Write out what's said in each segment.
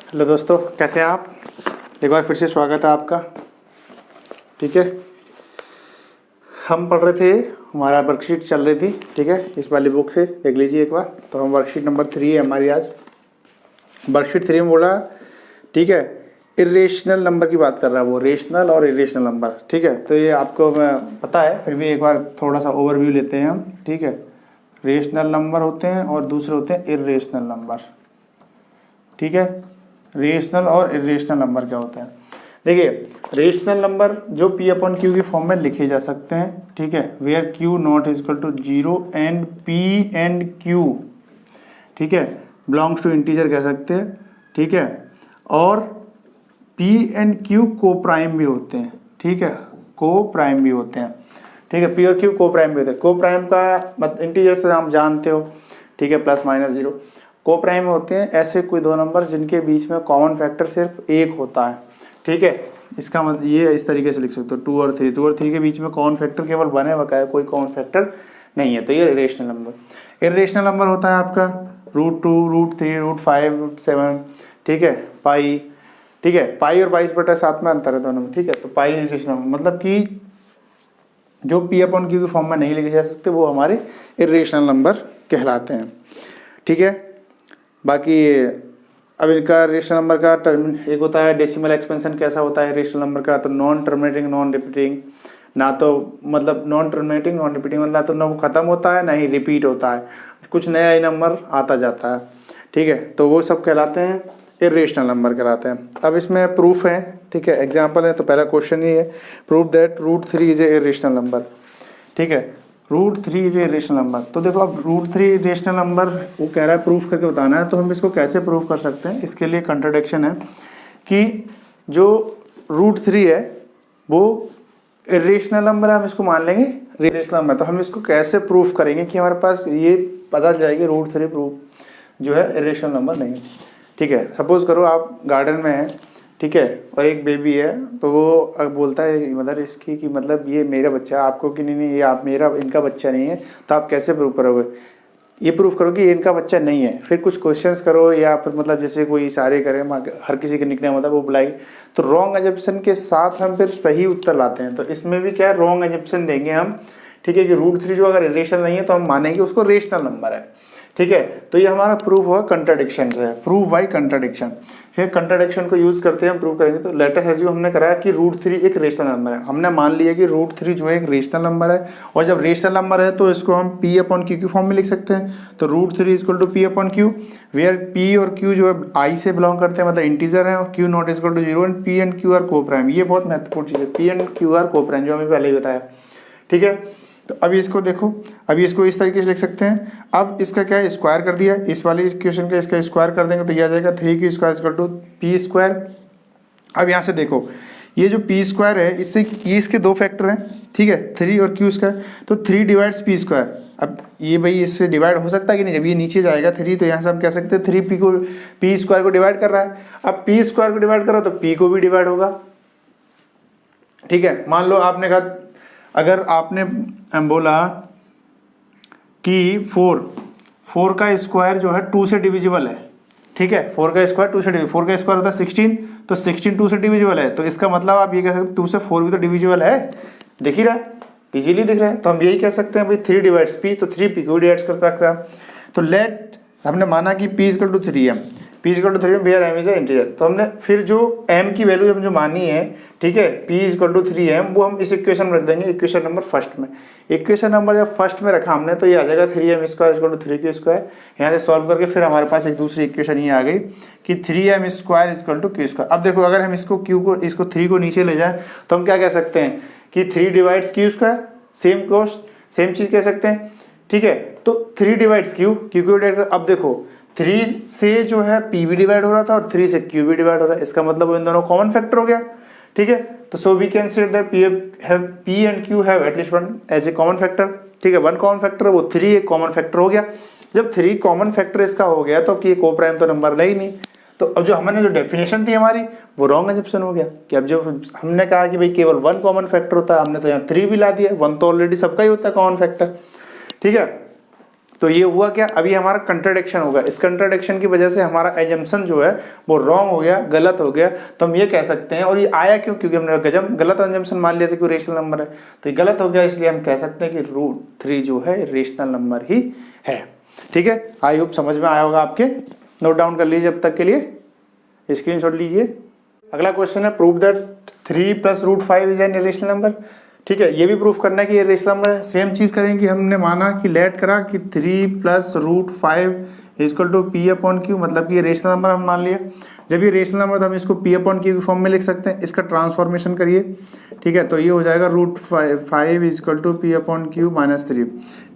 Hello दोस्तों, कैसे हैं आप। एक बार फिर से स्वागत है आपका। ठीक है, हम पढ़ रहे थे, हमारा वर्कशीट चल रही थी। ठीक है, इस वाली बुक से देख लीजिए एक बार। तो हम वर्कशीट नंबर 3 है हमारी आज। वर्कशीट 3 में बोला, ठीक है, इरेशनल नंबर की बात कर रहा है वो, रेशनल और इरेशनल नंबर। ठीक है, तो ये आपको पता है, फिर भी एक बार थोड़ा सा ओवरव्यू लेते हैं हम। ठीक है, रेशनल नंबर होते हैं और दूसरे होते हैं इरेशनल नंबर। ठीक है, रेशनल और इरेशनल नंबर क्या होता है। देखिए, रेशनल नंबर जो पी अपॉन क्यू की फॉर्म में लिखे जा सकते हैं। ठीक है, where Q not is equal to 0 and P and Q, ठीक है, बिलोंग्स टू इंटीजर कह सकते हैं। ठीक है, और पी एंड क्यू को प्राइम भी होते हैं। ठीक है, को प्राइम भी होते हैं। ठीक है, पी और क्यू को प्राइम भी होते हैं। को प्राइम का मतलब इंटीजर से आप जानते हो। ठीक है, प्लस माइनस 0 को प्राइम होते हैं ऐसे कोई दो नंबर जिनके बीच में कॉमन फैक्टर सिर्फ एक होता है। ठीक है, इसका मतलब ये इस तरीके से लिख सकते हो 2 और 3, 2 और 3 के बीच में कॉमन फैक्टर केवल बने हुआ है, कोई कॉमन फैक्टर नहीं है। तो ये इरेशनल नंबर। इरेशनल नंबर होता है आपका √2, √3, √5, √7। ठीक है, पाई। ठीक है, पाई और 22/7 में अंतर है दोनों में। ठीक है, तो पाई इरेशनल मतलब कि जो पी अपॉन क्यू की फॉर्म में नहीं लिखे जा सकते वो हमारे इरेशनल नंबर कहलाते हैं। ठीक है, बाकी अब इनका रेशनल नंबर का टर्म एक होता है डेसिमल एक्सपेंशन। कैसा होता है रेशनल नंबर का, तो नॉन टर्मिनेटिंग नॉन रिपीटिंग, ना तो मतलब नॉन टर्मिनेटिंग नॉन रिपीटिंग मतलब तो ना वो खत्म होता है ना ही रिपीट होता है, कुछ नया ही नंबर आता जाता है। ठीक है, तो वो सब कहलाते हैं इरेशनल नंबर कहलाते हैं। अब इसमें प्रूफ है। ठीक है, एग्जाम्पल है। तो पहला क्वेश्चन ये है, prove that √3 is a irrational number. ठीक है, √3 इज ए रेशनल नंबर। तो देखो, अब √3 रेशनल नंबर वो कह रहा है प्रूफ करके बताना है, तो हम इसको कैसे प्रूफ कर सकते हैं। इसके लिए कंट्राडिक्शन है कि जो √3 है वो इरेशनल नंबर है, हम इसको मान लेंगे रेशनल नंबर। तो हम इसको कैसे प्रूफ करेंगे कि हमारे पास ये पता चल जाएगी √3 प्रूफ जो है इरेशनल नंबर नहीं है। ठीक है, सपोज करो आप गार्डन में हैं, ठीक है, और एक बेबी है, तो वो अब बोलता है मदर इसकी कि मतलब ये मेरा बच्चा है, आपको कि नहीं ये आप मेरा इनका बच्चा नहीं है। तो आप कैसे प्रूव करोगे, ये प्रूव करो कि ये इनका बच्चा नहीं है। फिर कुछ क्वेश्चंस करो या फिर मतलब जैसे कोई इशारे करे, हर किसी के निकनेम होता है वो बुलाई, तो रॉन्ग एजम्पशन के साथ हम फिर सही उत्तर लाते हैं। तो इसमें भी क्या है, रॉन्ग एजम्पशन देंगे हम। ठीक है, कि √3 जो अगर इरेशनल नहीं है तो हम मानेंगे उसको रेशनल नंबर है। ठीक है, तो ये हमारा प्रूफ हुआ कंट्राडिक्शन से, प्रूव बाय कंट्राडिक्शन। फिर कंट्राडिक्शन को यूज करते हैं हम प्रूव करेंगे। तो लेट अस अज्यूम हमने कराया कि √3 एक रेशनल नंबर है। हमने मान लिया कि √3 जो है एक रेशनल नंबर है, और जब रेशनल नंबर है तो इसको हम पी अपॉन क्यू की फॉर्म में लिख सकते हैं। तो √3 equal to P upon Q, where P और क्यू जो है आई से बिलोंग करते हैं, मतलब इंटीजर है, और Q not equal to 0 and P and Q are coprime. ये बहुत महत्वपूर्ण चीज है, P and Q are coprime, जो हमें पहले ही बताया। ठीक है, तो अभी इसको देखो, अभी इसको इस तरीके से लिख सकते हैं। अब इसका क्या है, स्क्वायर कर दिया, इस वाले इक्वेशन का इसका स्क्वायर कर देंगे तो ये आ जाएगा 3 square equal to P square. अब यहाँ से देखो, ये जो पी स्क्वायर है इससे ये इसके दो फैक्टर हैं। ठीक है, 3 और क्यू स्क्वायर, तो 3 डिवाइड्स पी स्क्वायर। अब ये भाई इससे डिवाइड हो सकता है कि नहीं, जब ये नीचे जाएगा 3 तो यहाँ से हम कह सकते हैं 3 पी स्क्वायर को डिवाइड कर रहा है। अब पी स्क्वायर को डिवाइड करो तो पी को भी डिवाइड होगा। ठीक है, मान लो आपने कहा, अगर आपने बोला कि 4 का स्क्वायर जो है 2 से डिविजिबल है। ठीक है, 4 का स्क्वायर 2 से डिविजिबल, 4 का स्क्वायर होता है 16, तो 16 2 से डिविजिबल है। तो इसका मतलब आप ये कह सकते हैं 2 से 4 भी तो डिविजिबल है, दिख ही रहा है, इजीली दिख रहा है। तो हम यही कह सकते हैं भाई 3 डिवाइड्स पी, तो 3 पी को डिवाइड कर सकता है। तो लेट हमने माना कि p equal to 3m, p equal to 3m where m is integer. तो हमने फिर जो m की वैल्यू हम जो मानी है, ठीक है, p इक्वल टू 3m, वो हम इस इक्वेशन में रख देंगे, इक्वेशन नंबर फर्स्ट में। इक्वेशन नंबर जब फर्स्ट में रखा हमने तो ये आ जाएगा 3m square equal to 3q square. यहाँ से सॉल्व करके फिर हमारे पास एक दूसरी इक्वेशन ये आ गई कि 3m square equal to q square. अब देखो, अगर हम इसको q को, इसको 3 को नीचे ले जाए तो हम क्या कह सकते हैं कि 3 डिवाइड्स q स्क्वायर, सेम चीज कह सकते हैं। ठीक है, तो 3 डिवाइड्स q को डिवाइड कर। अब देखो 3 से जो है p भी डिवाइड हो रहा था और 3 से q भी डिवाइड हो रहा है, इसका मतलब इन दोनों कॉमन फैक्टर हो गया। ठीक है, तो so we can say that p and q have at least one as a common factor. ठीक है, वन कॉमन फैक्टर है वो 3 एक कॉमन फैक्टर हो गया। जब 3 कॉमन फैक्टर इसका हो गया तो कि को प्राइम तो नंबर नहीं नहीं। तो अब जो हमने जो डेफिनेशन थी हमारी वो रॉन्ग एजम्पशन हो गया कि अब जो हमने कहा कि भाई केवल 1 कॉमन फैक्टर होता है, हमने तो यहाँ 3 भी ला दिया। 1 तो ऑलरेडी सबका ही होता है कॉमन फैक्टर। ठीक है, तो ये हुआ क्या, अभी हमारा कंट्राडिक्शन होगा, इस कंट्राडिक्शन की वजह से हमारा एजम्पशन जो है वो रॉन्ग हो गया, गलत हो गया। तो हम ये कह सकते हैं, और ये आया क्यों, क्योंकि हमने गलत एजम्पशन मान लिया था कि रेशनल नंबर है, तो ये गलत हो गया, इसलिए हम कह सकते हैं कि √3 जो है रेशनल नंबर ही है। ठीक है, आई होप समझ में आया होगा आपके। नोट डाउन कर लीजिए अब तक के लिए, स्क्रीनशॉट लीजिए। अगला क्वेश्चन है, prove that 3 + √5 is an irrational number. ठीक है, ये भी प्रूफ करना है कि ये रेशनल नंबर है। सेम चीज करेंगे, हमने माना कि लेट करा कि 3 + √5 = P/Q, मतलब कि ये रेशनल नंबर हम मान लिया। जब ये रेशनल नंबर तो हम इसको P/Q की फॉर्म में लिख सकते हैं। इसका ट्रांसफॉर्मेशन करिए, ठीक है, तो ये हो जाएगा √5 = P/Q - 3।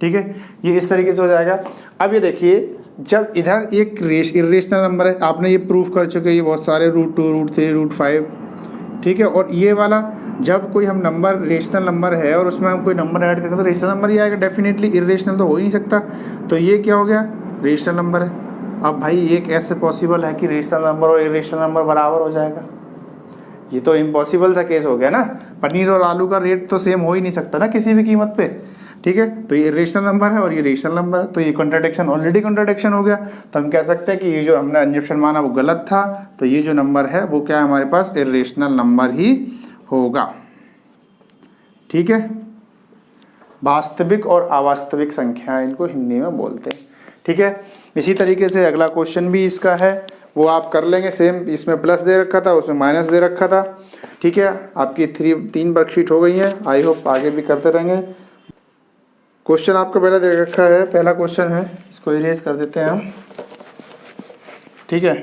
ठीक है, ये इस तरीके से हो जाएगा। अब ये देखिए, जब इधर एक इरेशनल नंबर है, आपने ये प्रूफ कर चुके हैं, ये बहुत सारे √2, √3, √5, ठीक है, और ये वाला जब कोई हम नंबर रेशनल नंबर है और उसमें हम कोई नंबर ऐड करेंगे तो रेशनल नंबर ही आएगा डेफिनेटली, इरेशनल तो हो ही नहीं सकता। तो ये क्या हो गया, रेशनल नंबर है। अब भाई ये कैसे पॉसिबल है कि रेशनल नंबर और इरेशनल नंबर बराबर हो जाएगा, ये तो इम्पॉसिबल सा केस हो गया ना। पनीर और आलू का रेट तो सेम हो ही नहीं सकता ना किसी भी कीमत पे। ठीक है, तो ये रेशनल नंबर है और ये रेशनल नंबर है, तो ये कॉन्ट्राडिक्शन ऑलरेडी कॉन्ट्राडिक्शन हो गया। तो हम कह सकते हैं कि ये जो हमने एजम्पशन माना वो गलत था, तो ये जो नंबर है वो क्या है हमारे पास, इरेशनल नंबर ही होगा। ठीक है, वास्तविक और अवास्तविक संख्या इनको हिंदी में बोलते हैं। ठीक है, इसी तरीके से अगला क्वेश्चन भी इसका है, वो आप कर लेंगे सेम। इसमें प्लस दे रखा था, उसमें माइनस दे रखा था। ठीक है, आपकी 3 वर्कशीट हो गई हैं, आई होप आगे भी करते रहेंगे। क्वेश्चन आपको पहले दे रखा है, पहला क्वेश्चन है, इसको इरेज कर देते हैं हम। ठीक है,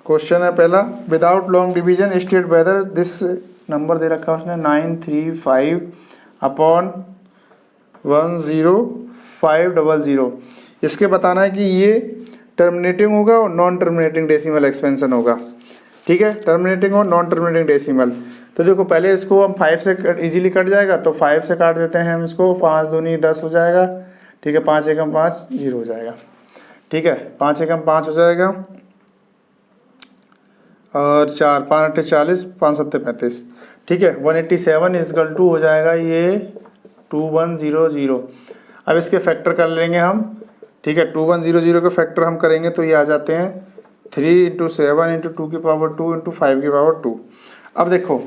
क्वेश्चन है पहला, without long division state whether this number दे रखा है उसने 935/10500। इसके बताना है कि ये टर्मिनेटिंग होगा और नॉन टर्मिनेटिंग डेसिमल एक्सपेंशन होगा। ठीक है, टर्मिनेटिंग और नॉन टर्मिनेटिंग डेसिमल। तो देखो पहले इसको हम 5 से इजीली कट जाएगा, तो 5 से काट देते हैं हम इसको, 5 दूनी 10 हो जाएगा। ठीक है, 5 एकम 5 0 हो जाएगा। ठीक है, 5 एकम 5 हो जाएगा, और 4 5 8 40, 5 7 35। ठीक है, 187 = हो जाएगा ये 2100। अब इसके फैक्टर कर लेंगे हम। ठीक है, 2100 के फैक्टर हम करेंगे तो ये आ जाते हैं 3 × 7 × 2 की पावर 2 × 5 की पावर 2। अब देखो,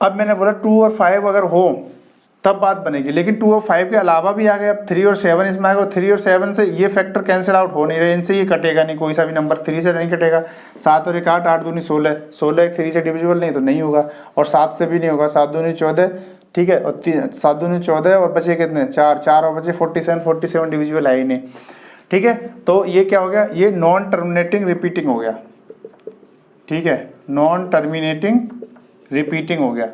अब मैंने बोला 2 और 5 अगर हो तब बात बनेगी, लेकिन 2 और 5 के अलावा भी आ गए। अब 3 और 7 इसमें आएगा, 3 और 7 से ये फैक्टर कैंसिल आउट हो नहीं रहे, इनसे ये कटेगा नहीं, कोई सा भी नंबर 3 से नहीं कटेगा। 7 और 1 8, 8 दूनी 16, 16 3 से डिविजिबल नहीं तो नहीं होगा, और 7 से भी नहीं होगा, 7 दूनी 14। ठीक है, और 7 दूनी 14 और बचे कितने, 4 4 और बचे 47, 47 डिविजिबल है ही नहीं। ठीक है, तो ये क्या हो गया, ये नॉन टर्मिनेटिंग रिपीटिंग हो गया। ठीक है, नॉन टर्मिनेटिंग रिपीटिंग हो गया।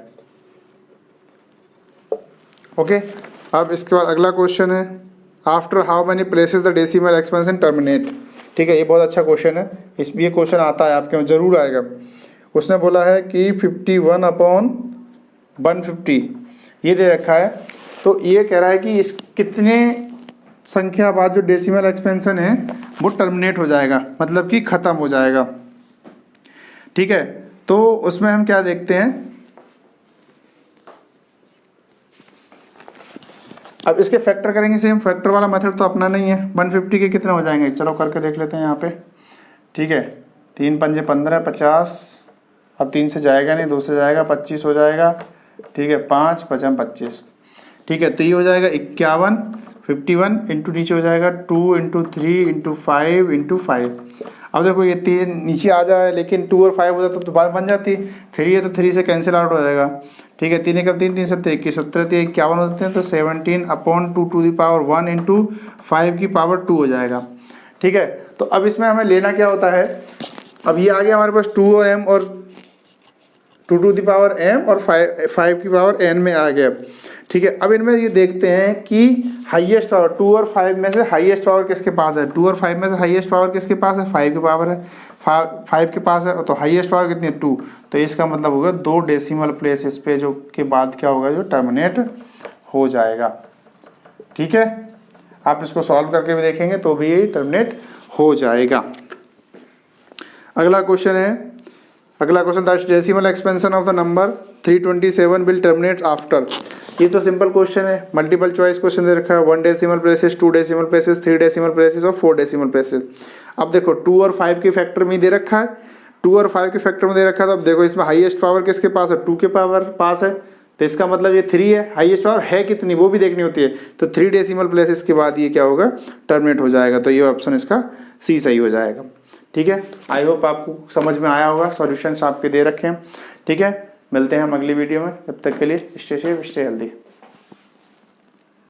ओके, अब इसके बाद अगला क्वेश्चन है, after how many places the decimal expansion terminate. ठीक है, ये बहुत अच्छा क्वेश्चन है, ये क्वेश्चन आता है आपके में, जरूर आएगा। उसने बोला है कि 51/150 ये दे रखा है, तो ये कह रहा है कि इस कितने संख्या बाद जो डेसिमल एक्सपेंशन है वो टर्मिनेट हो जाएगा, मतलब कि खत्म हो जाएगा। ठीक है, तो उसमें हम क्या देखते हैं, अब इसके फैक्टर करेंगे सेम, फैक्टर वाला मेथड तो अपना नहीं है। 150 के कितने हो जाएंगे, चलो करके देख लेते हैं यहाँ पे। ठीक है, 3 पंजे 15 50, अब 3 से जाएगा नहीं, 2 से जाएगा, 25 हो जाएगा। ठीक है, 5 5 25। ठीक है, तो ये हो जाएगा 51, 51 इंटू नीचे हो जाएगा 2 × 3 × 5 × 5। अब देखो ये 3 नीचे आ जाए, लेकिन 2 और 5 होता तो बात बन जाती, 3 है तो 3 से कैंसिल आउट हो जाएगा। ठीक है, 3 एकम 3 3 7 21, 17 3 51 होते हैं, तो 17/2 to the power 1 × 5 की पावर 2 हो जाएगा। ठीक है, तो अब इसमें हमें लेना क्या होता है, अब ये आ गया हमारे पास 2 और m, और 2 to the power m और 5 की पावर n में आ गया। ठीक है, अब इनमें ये देखते हैं कि हाईएस्ट पावर 2 और 5 में से हाईएस्ट पावर किसके पास है, 2 और 5 में से हाईएस्ट पावर किसके पास है, 5 की पावर है, 5 के पास है, तो हाईएस्ट पावर कितनी है, 2। तो इसका मतलब होगा 2 डेसिमल प्लेस इस पे जो के बाद क्या होगा, जो टर्मिनेट हो जाएगा। ठीक है, आप इसको सॉल्व करके भी देखेंगे तो भी ये टर्मिनेट हो जाएगा। अगला क्वेश्चन है, अगला question, the decimal expansion of the number 327 will terminate after. ये तो सिंपल क्वेश्चन है, मल्टीपल चॉइस क्वेश्चन दे रखा है, 1 decimal places, 2 decimal places, 3 decimal places और 4 डेसिमल प्लेसेस। अब देखो 2 और 5 के फैक्टर में दे रखा है, 2 और 5 के फैक्टर में दे रखा है, तो अब देखो इसमें हाईएस्ट पावर किसके पास है, 2 के पावर पास है, तो इसका मतलब ये 3 है। हाईएस्ट पावर है कितनी वो भी देखनी होती है, तो 3 डेसिमल प्लेसेस के बाद ये क्या होगा, टर्मिनेट हो जाएगा। तो ये ऑप्शन इसका सी सही हो जाएगा। ठीक है, आई होप आपको समझ में आया होगा, सॉल्यूशंस आपके दे रखे हैं। ठीक है, मिलते हैं हम अगली वीडियो में, तब तक के लिए स्टे सेफ, स्टे हेल्दी।